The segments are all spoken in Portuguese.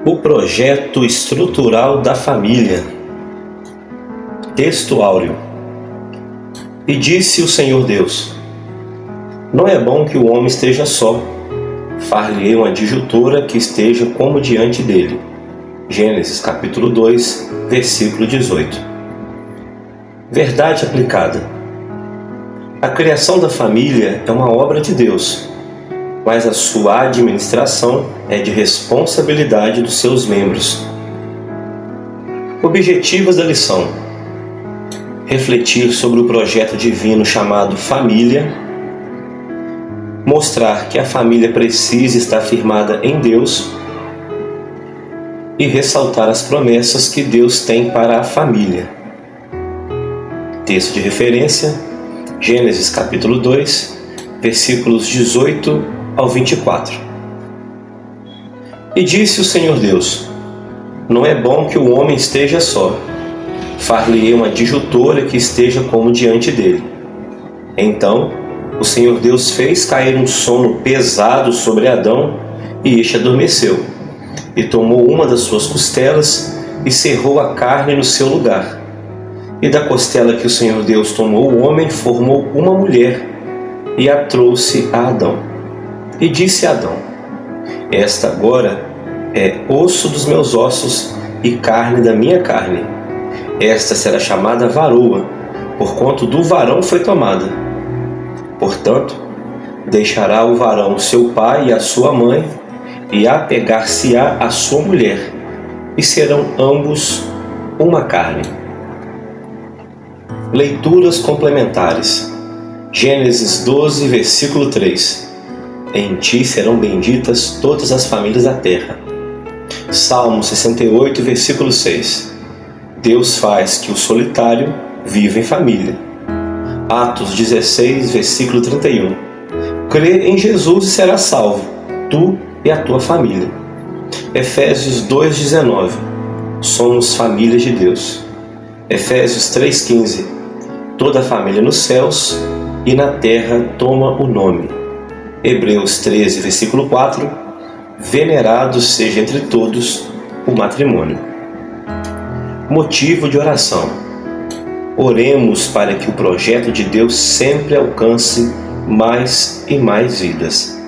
O projeto estrutural da família. Texto áureo. E disse o Senhor Deus: não é bom que o homem esteja só. Far-lhe-ei uma adjutora que esteja como diante dele. Gênesis capítulo 2, versículo 18. Verdade aplicada. A criação da família é uma obra de Deus, mas a sua administração é de responsabilidade dos seus membros. Objetivos da lição: refletir sobre o projeto divino chamado família, mostrar que a família precisa estar firmada em Deus e ressaltar as promessas que Deus tem para a família. Texto de referência: Gênesis capítulo 2, versículos 18 ao 24. E disse o Senhor Deus: não é bom que o homem esteja só. Far-lhe-ei uma adjutora que esteja como diante dele. Então o Senhor Deus fez cair um sono pesado sobre Adão, e este adormeceu. E tomou uma das suas costelas e cerrou a carne no seu lugar. E da costela que o Senhor Deus tomou o homem, formou uma mulher e a trouxe a Adão. E disse a Adão: esta agora é osso dos meus ossos e carne da minha carne. Esta será chamada varoa, porquanto do varão foi tomada. Portanto, deixará o varão seu pai e a sua mãe, e apegar-se-á à sua mulher, e serão ambos uma carne. Leituras complementares. Gênesis 12, versículo 3. Em ti serão benditas todas as famílias da terra. Salmo 68, versículo 6. Deus faz que o solitário viva em família. Atos 16, versículo 31. Crê em Jesus e serás salvo, tu e a tua família. Efésios 2,19. Somos família de Deus. Efésios 3,15. Toda a família nos céus e na terra toma o nome. Hebreus 13, versículo 4. Venerado seja entre todos o matrimônio. Motivo de oração: oremos para que o projeto de Deus sempre alcance mais e mais vidas.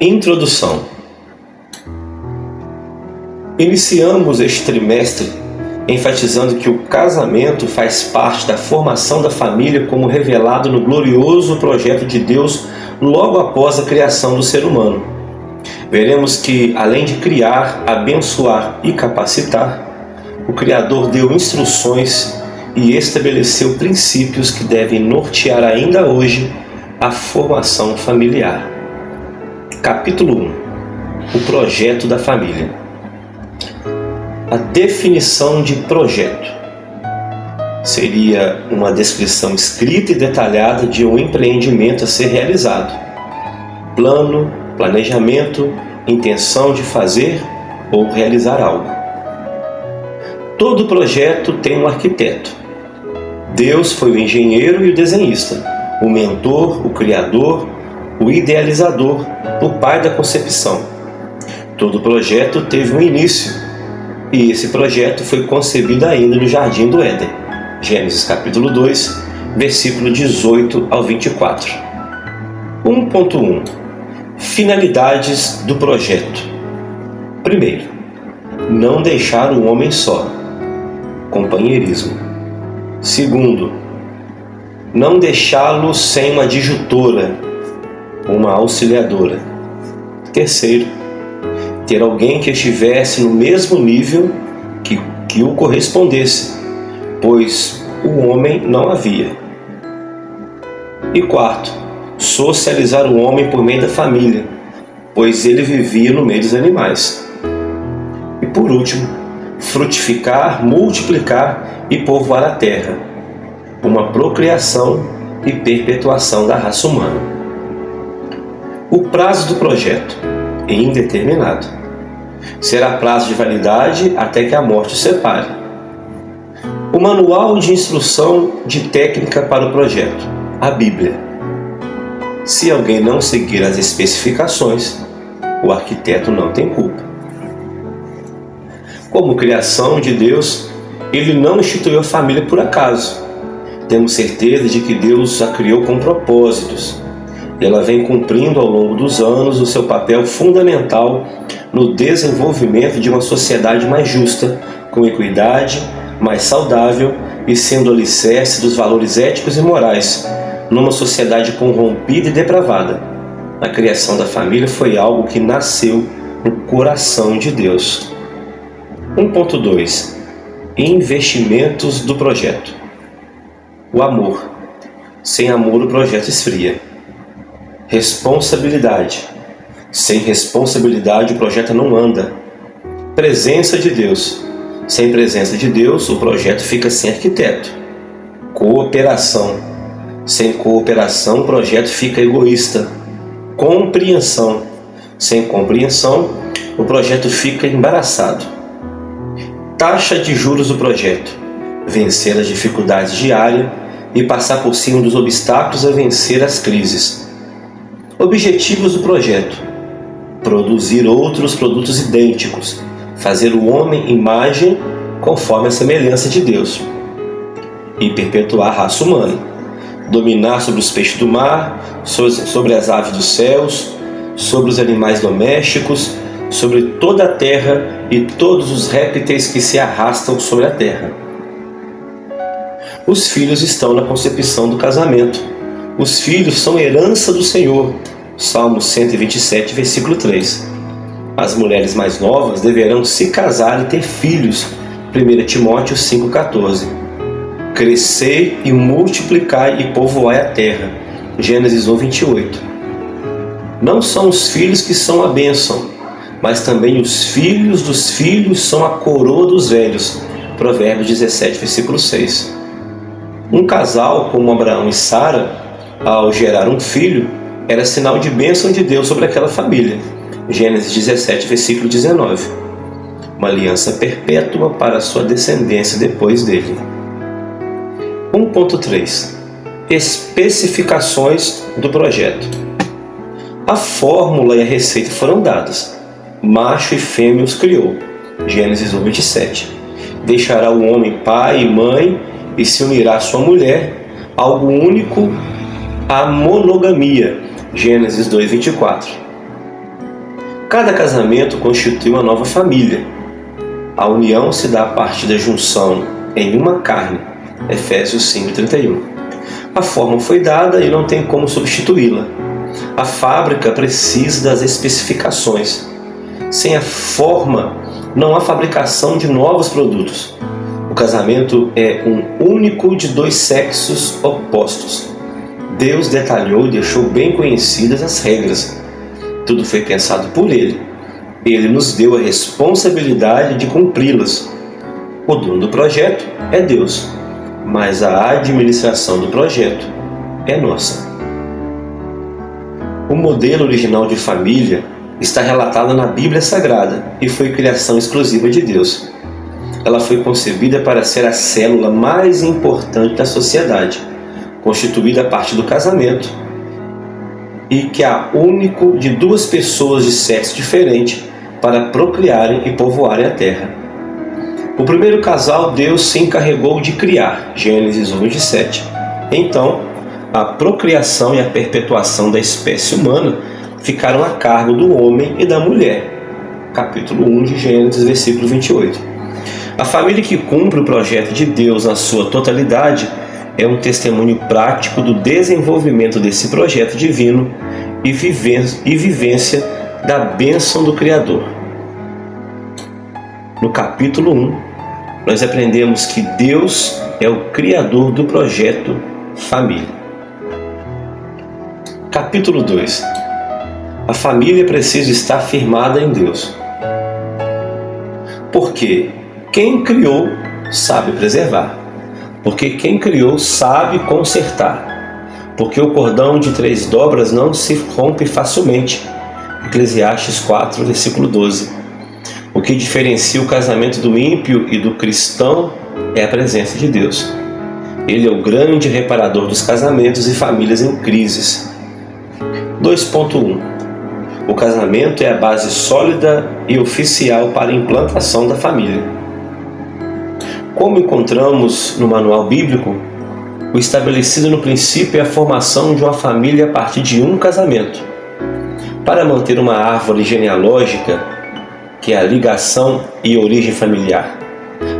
Introdução. Iniciamos este trimestre enfatizando que o casamento faz parte da formação da família como revelado no glorioso projeto de Deus logo após a criação do ser humano. Veremos que, além de criar, abençoar e capacitar, o Criador deu instruções e estabeleceu princípios que devem nortear ainda hoje a formação familiar. Capítulo 1. O projeto da família. A definição de projeto seria uma descrição escrita e detalhada de um empreendimento a ser realizado. Plano, planejamento, intenção de fazer ou realizar algo. Todo projeto tem um arquiteto. Deus foi o engenheiro e o desenhista, o mentor, o criador, o idealizador, o pai da concepção. Todo projeto teve um início, e esse projeto foi concebido ainda no Jardim do Éden. Gênesis capítulo 2, versículo 18 ao 24. 1.1. Finalidades do projeto. Primeiro, não deixar o homem só. Companheirismo. Segundo, não deixá-lo sem uma adjutora, uma auxiliadora. Terceiro, ter alguém que estivesse no mesmo nível que o correspondesse, pois o homem não havia. E quarto, socializar o homem por meio da família, pois ele vivia no meio dos animais. E por último, frutificar, multiplicar e povoar a terra, uma procriação e perpetuação da raça humana. O prazo do projeto é indeterminado. Será prazo de validade até que a morte o separe. O manual de instrução de técnica para o projeto, a Bíblia. Se alguém não seguir as especificações, o arquiteto não tem culpa. Como criação de Deus, Ele não instituiu a família por acaso. Temos certeza de que Deus a criou com propósitos. Ela vem cumprindo ao longo dos anos o seu papel fundamental no desenvolvimento de uma sociedade mais justa, com equidade, mais saudável e sendo alicerce dos valores éticos e morais, numa sociedade corrompida e depravada. A criação da família foi algo que nasceu no coração de Deus. 1.2. Investimentos do projeto. O amor. Sem amor, o projeto esfria. Responsabilidade. Sem responsabilidade, o projeto não anda. Presença de Deus. Sem presença de Deus, o projeto fica sem arquiteto. Cooperação. Sem cooperação, o projeto fica egoísta. Compreensão. Sem compreensão, o projeto fica embaraçado. Taxa de juros do projeto. Vencer as dificuldades diárias e passar por cima dos obstáculos a vencer as crises. Objetivos do projeto: produzir outros produtos idênticos, fazer o homem imagem conforme a semelhança de Deus e perpetuar a raça humana, dominar sobre os peixes do mar, sobre as aves dos céus, sobre os animais domésticos, sobre toda a terra e todos os répteis que se arrastam sobre a terra. Os filhos estão na concepção do casamento. Os filhos são herança do Senhor. Salmo 127, versículo 3. As mulheres mais novas deverão se casar e ter filhos. 1 Timóteo 5,14. Crescei e multiplicai e povoai a terra. Gênesis 1, 28. Não são os filhos que são a bênção, mas também os filhos dos filhos são a coroa dos velhos. Provérbios 17, versículo 6. Um casal como Abraão e Sara, ao gerar um filho, era sinal de bênção de Deus sobre aquela família. Gênesis 17, versículo 19. Uma aliança perpétua para a sua descendência depois dele. 1.3. Especificações do projeto. A fórmula e a receita foram dadas. Macho e fêmea os criou. Gênesis 1, 27. Deixará o homem pai e mãe e se unirá à sua mulher, algo único, a monogamia. Gênesis 2, 24. Cada casamento constitui uma nova família. A união se dá a partir da junção em uma carne. Efésios 5, 31. A forma foi dada e não tem como substituí-la. A fábrica precisa das especificações. Sem a forma, não há fabricação de novos produtos. O casamento é um único de dois sexos opostos. Deus detalhou e deixou bem conhecidas as regras. Tudo foi pensado por Ele. Ele nos deu a responsabilidade de cumpri-las. O dono do projeto é Deus, mas a administração do projeto é nossa. O modelo original de família está relatado na Bíblia Sagrada e foi criação exclusiva de Deus. Ela foi concebida para ser a célula mais importante da sociedade, constituída a partir do casamento, e que é único de duas pessoas de sexo diferente para procriarem e povoarem a terra. O primeiro casal Deus se encarregou de criar, Gênesis 1, 27. Então, a procriação e a perpetuação da espécie humana ficaram a cargo do homem e da mulher. Capítulo 1 de Gênesis, versículo 28. A família que cumpre o projeto de Deus na sua totalidade é um testemunho prático do desenvolvimento desse projeto divino e vivência da bênção do Criador. No capítulo 1, nós aprendemos que Deus é o Criador do projeto família. Capítulo 2. A família precisa estar firmada em Deus. Porque quem criou sabe preservar. Porque quem criou sabe consertar. Porque o cordão de 3 dobras não se rompe facilmente. Eclesiastes 4, versículo 12. O que diferencia o casamento do ímpio e do cristão é a presença de Deus. Ele é o grande reparador dos casamentos e famílias em crises. 2.1. O casamento é a base sólida e oficial para a implantação da família. Como encontramos no manual bíblico, o estabelecido no princípio é a formação de uma família a partir de um casamento. Para manter uma árvore genealógica, que é a ligação e origem familiar,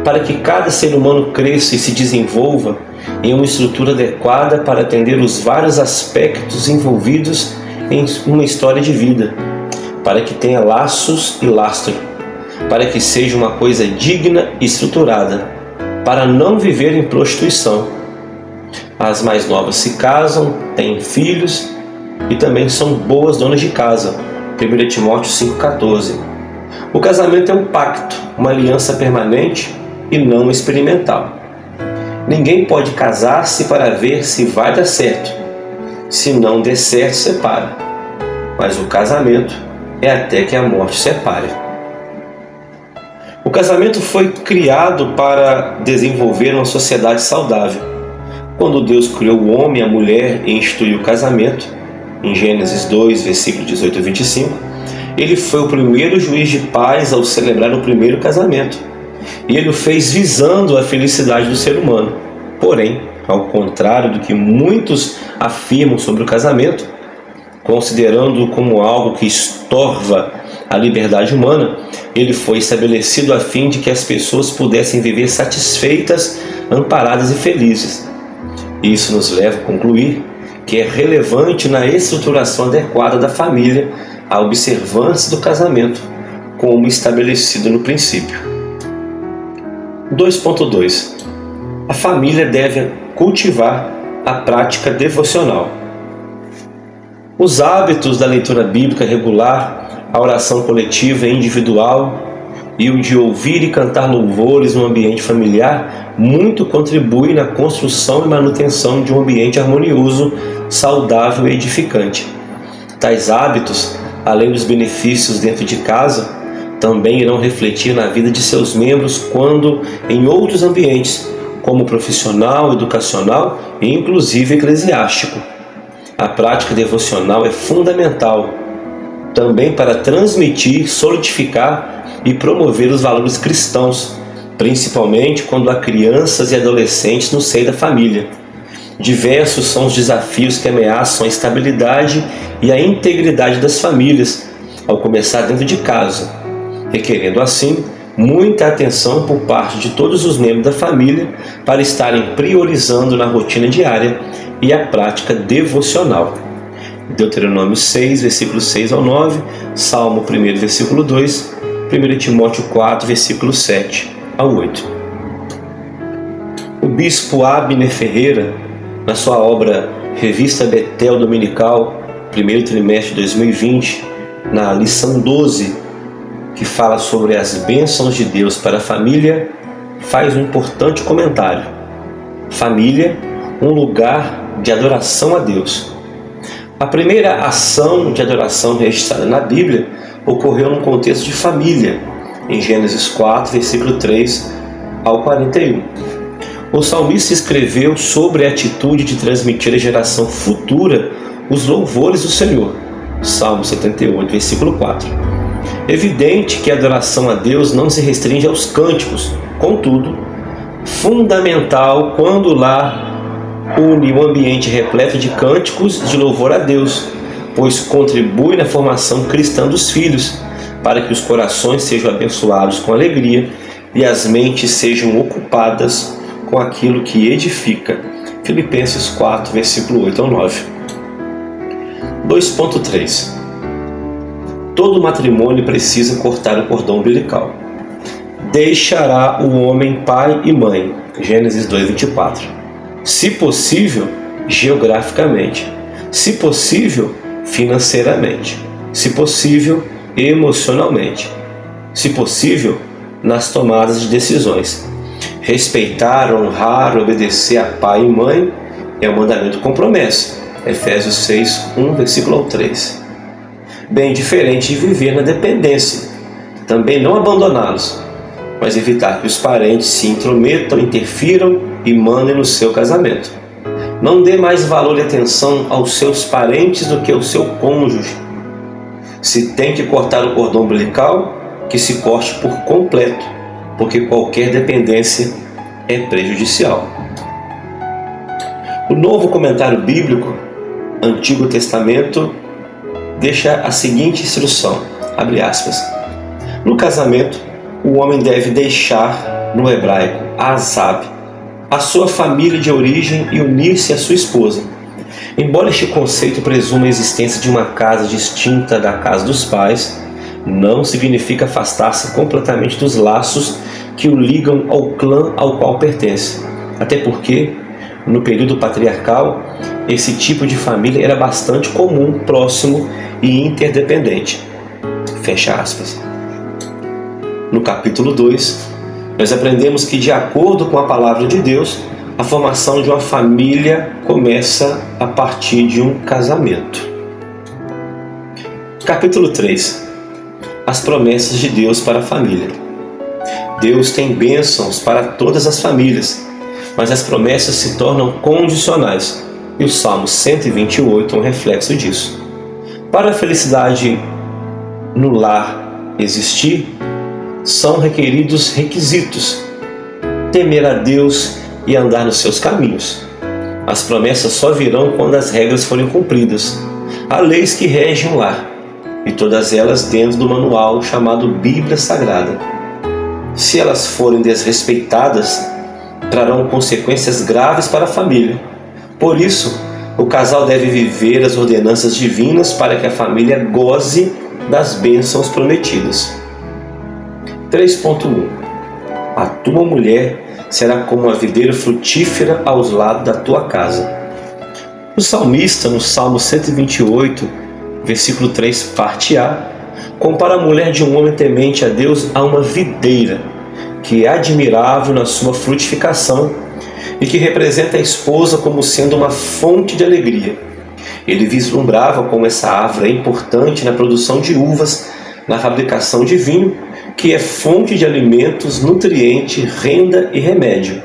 para que cada ser humano cresça e se desenvolva em uma estrutura adequada para atender os vários aspectos envolvidos em uma história de vida, para que tenha laços e lastro, para que seja uma coisa digna e estruturada, para não viver em prostituição. As mais novas se casam, têm filhos e também são boas donas de casa. 1 Timóteo 5,14. O casamento é um pacto, uma aliança permanente e não experimental. Ninguém pode casar-se para ver se vai dar certo. Se não der certo, separa. Mas o casamento é até que a morte separe. O casamento foi criado para desenvolver uma sociedade saudável. Quando Deus criou o homem e a mulher e instituiu o casamento, em Gênesis 2, versículo 18 a 25, ele foi o primeiro juiz de paz ao celebrar o primeiro casamento. E ele o fez visando a felicidade do ser humano. Porém, ao contrário do que muitos afirmam sobre o casamento, considerando-o como algo que estorva a liberdade humana, ele foi estabelecido a fim de que as pessoas pudessem viver satisfeitas, amparadas e felizes. Isso nos leva a concluir que é relevante na estruturação adequada da família a observância do casamento, como estabelecido no princípio. 2.2. A família deve cultivar a prática devocional. Os hábitos da leitura bíblica regular, a oração coletiva e individual e o de ouvir e cantar louvores no ambiente familiar muito contribuem na construção e manutenção de um ambiente harmonioso, saudável e edificante. Tais hábitos, além dos benefícios dentro de casa, também irão refletir na vida de seus membros quando em outros ambientes, como profissional, educacional e inclusive eclesiástico. A prática devocional é fundamental também para transmitir, solidificar e promover os valores cristãos, principalmente quando há crianças e adolescentes no seio da família. Diversos são os desafios que ameaçam a estabilidade e a integridade das famílias, ao começar dentro de casa, requerendo assim muita atenção por parte de todos os membros da família para estarem priorizando na rotina diária e a prática devocional. Deuteronômio 6, versículo 6 ao 9, Salmo 1, versículo 2, 1 Timóteo 4, versículo 7 ao 8. O bispo Abner Ferreira, na sua obra Revista Betel Dominical, primeiro trimestre de 2020, na lição 12, que fala sobre as bênçãos de Deus para a família, faz um importante comentário. Família, um lugar de adoração a Deus. A primeira ação de adoração registrada na Bíblia ocorreu num contexto de família, em Gênesis 4, versículo 3 ao 41. O salmista escreveu sobre a atitude de transmitir à geração futura os louvores do Senhor. Salmo 78, versículo 4. Evidente que a adoração a Deus não se restringe aos cânticos, contudo, fundamental quando lá une um ambiente repleto de cânticos de louvor a Deus, pois contribui na formação cristã dos filhos, para que os corações sejam abençoados com alegria e as mentes sejam ocupadas com aquilo que edifica. Filipenses 4, versículo 8 ao 9. 2.3. Todo matrimônio precisa cortar o cordão umbilical. Deixará o homem pai e mãe. Gênesis 2, 24. Se possível, geograficamente. Se possível, financeiramente. Se possível, emocionalmente. Se possível, nas tomadas de decisões. Respeitar, honrar, obedecer a pai e mãe é um mandamento com promessa. Efésios 6, 1, versículo 3. Bem diferente de viver na dependência. Também não abandoná-los, mas evitar que os parentes se intrometam, interfiram e mandem no seu casamento. Não dê mais valor e atenção aos seus parentes do que ao seu cônjuge. Se tem que cortar o cordão umbilical, que se corte por completo, porque qualquer dependência é prejudicial. O Novo Comentário Bíblico, Antigo Testamento, deixa a seguinte instrução, abre aspas: no casamento, o homem deve deixar, no hebraico, azab, a sua família de origem e unir-se à sua esposa. Embora este conceito presuma a existência de uma casa distinta da casa dos pais, não significa afastar-se completamente dos laços que o ligam ao clã ao qual pertence. Até porque, no período patriarcal, esse tipo de família era bastante comum, próximo e interdependente. Fecha aspas. No capítulo 2, nós aprendemos que, de acordo com a palavra de Deus, a formação de uma família começa a partir de um casamento. Capítulo 3. As promessas de Deus para a família. Deus tem bênçãos para todas as famílias, mas as promessas se tornam condicionais, e o Salmo 128 é um reflexo disso. Para a felicidade no lar existir, são requeridos requisitos: temer a Deus e andar nos seus caminhos. As promessas só virão quando as regras forem cumpridas. Há leis que regem o lar, e todas elas dentro do manual chamado Bíblia Sagrada. Se elas forem desrespeitadas, trarão consequências graves para a família. Por isso, o casal deve viver as ordenanças divinas para que a família goze das bênçãos prometidas. 3.1. A tua mulher será como uma videira frutífera aos lados da tua casa. O salmista, no Salmo 128, versículo 3, parte A, compara a mulher de um homem temente a Deus a uma videira, que é admirável na sua frutificação e que representa a esposa como sendo uma fonte de alegria. Ele vislumbrava como essa árvore é importante na produção de uvas, na fabricação de vinho, que é fonte de alimentos, nutriente, renda e remédio,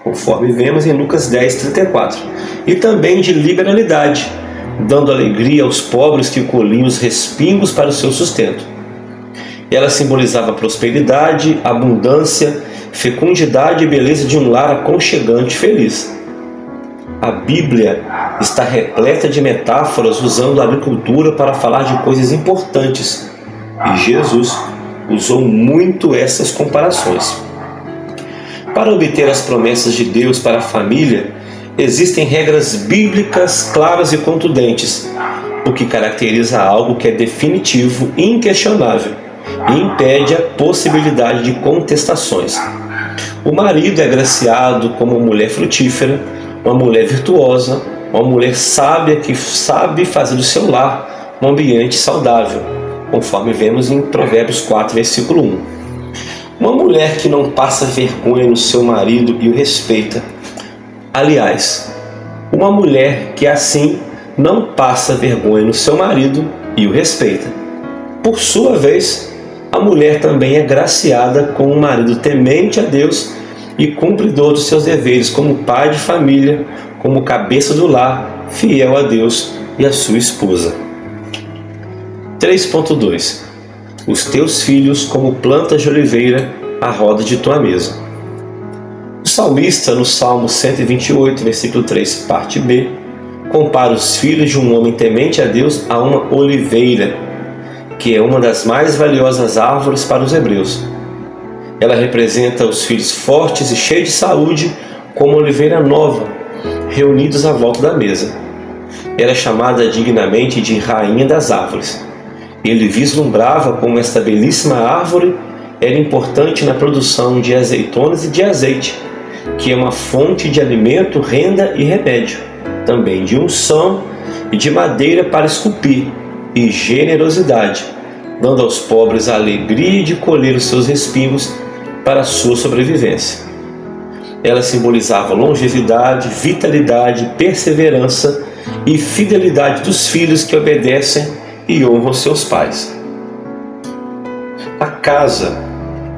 conforme vemos em Lucas 10:34, e também de liberalidade, dando alegria aos pobres que colhiam os respingos para o seu sustento. Ela simbolizava prosperidade, abundância, fecundidade e beleza de um lar aconchegante e feliz. A Bíblia está repleta de metáforas usando a agricultura para falar de coisas importantes, e Jesus usou muito essas comparações. Para obter as promessas de Deus para a família, existem regras bíblicas claras e contundentes, o que caracteriza algo que é definitivo e inquestionável e impede a possibilidade de contestações. O marido é agraciado como uma mulher frutífera, uma mulher virtuosa, uma mulher sábia que sabe fazer do seu lar um ambiente saudável, conforme vemos em Provérbios 4, versículo 1. Uma mulher que não passa vergonha no seu marido e o respeita. Aliás, uma mulher que assim não passa vergonha no seu marido e o respeita. Por sua vez, a mulher também é graciada com um marido temente a Deus e cumpridor dos seus deveres como pai de família, como cabeça do lar, fiel a Deus e a sua esposa. 3.2. Os teus filhos como plantas de oliveira à roda de tua mesa. O salmista, no Salmo 128, versículo 3, parte B, compara os filhos de um homem temente a Deus a uma oliveira, que é uma das mais valiosas árvores para os hebreus. Ela representa os filhos fortes e cheios de saúde como oliveira nova, reunidos à volta da mesa. Era chamada dignamente de rainha das árvores. Ele vislumbrava como esta belíssima árvore era importante na produção de azeitonas e de azeite, que é uma fonte de alimento, renda e remédio, também de unção e de madeira para esculpir, e generosidade, dando aos pobres a alegria de colher os seus respingos para a sua sobrevivência. Ela simbolizava longevidade, vitalidade, perseverança e fidelidade dos filhos que obedecem e honram seus pais. A casa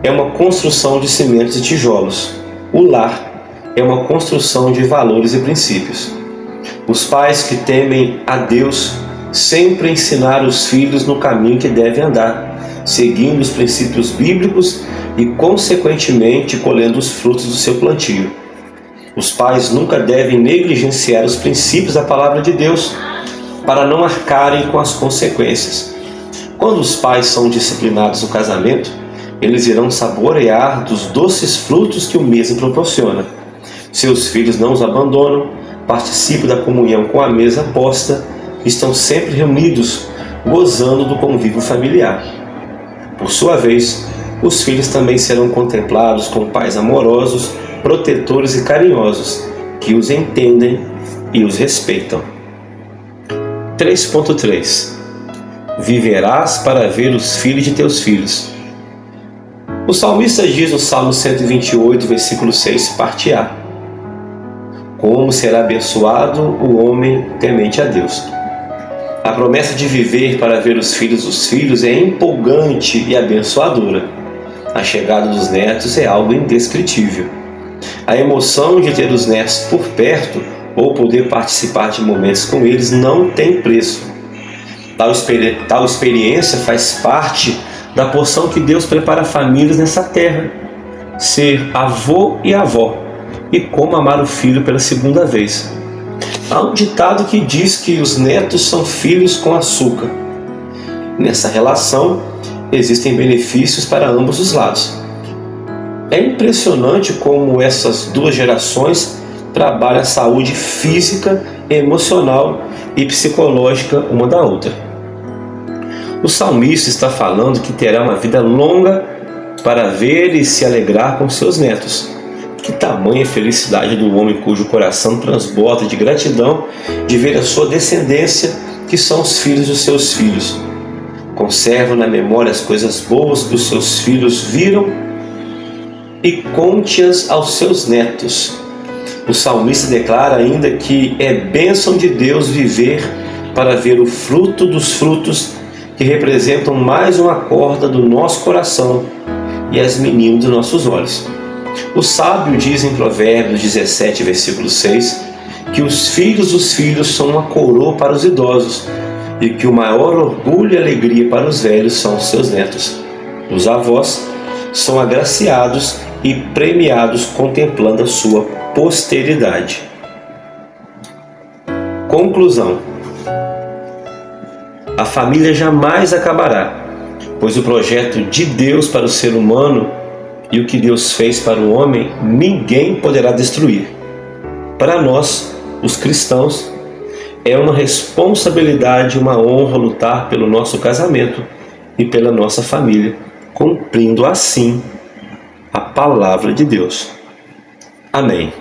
é uma construção de cimentos e tijolos. O lar é uma construção de valores e princípios. Os pais que temem a Deus sempre ensinar os filhos no caminho que devem andar, seguindo os princípios bíblicos e, consequentemente, colhendo os frutos do seu plantio. Os pais nunca devem negligenciar os princípios da palavra de Deus, para não arcarem com as consequências. Quando os pais são disciplinados no casamento, eles irão saborear dos doces frutos que o mesmo proporciona. Seus filhos não os abandonam, participam da comunhão com a mesa posta, estão sempre reunidos, gozando do convívio familiar. Por sua vez, os filhos também serão contemplados com pais amorosos, protetores e carinhosos, que os entendem e os respeitam. 3.3 Viverás para ver os filhos de teus filhos. O salmista diz no Salmo 128, versículo 6, parte A: Como será abençoado o homem temente a Deus. A promessa de viver para ver os filhos dos filhos é empolgante e abençoadora. A chegada dos netos é algo indescritível. A emoção de ter os netos por perto ou poder participar de momentos com eles não tem preço. Tal experiência faz parte da porção que Deus prepara a famílias nessa terra. Ser avô e avó, e como amar o filho pela segunda vez. Há um ditado que diz que os netos são filhos com açúcar. Nessa relação, existem benefícios para ambos os lados. É impressionante como essas duas gerações trabalham a saúde física, emocional e psicológica uma da outra. O salmista está falando que terá uma vida longa para ver e se alegrar com seus netos. Que tamanha felicidade do homem cujo coração transborda de gratidão de ver a sua descendência, que são os filhos dos seus filhos. Conserva na memória as coisas boas que os seus filhos viram e conte-as aos seus netos. O salmista declara ainda que é bênção de Deus viver para ver o fruto dos frutos que representam mais uma corda do nosso coração e as meninas dos nossos olhos. O sábio diz em Provérbios 17, versículo 6, que os filhos dos filhos são uma coroa para os idosos e que o maior orgulho e alegria para os velhos são os seus netos. Os avós são agraciados e premiados contemplando a sua posteridade. Conclusão: a família jamais acabará, pois o projeto de Deus para o ser humano e o que Deus fez para o homem, ninguém poderá destruir. Para nós, os cristãos, é uma responsabilidade e uma honra lutar pelo nosso casamento e pela nossa família, cumprindo assim a palavra de Deus. Amém.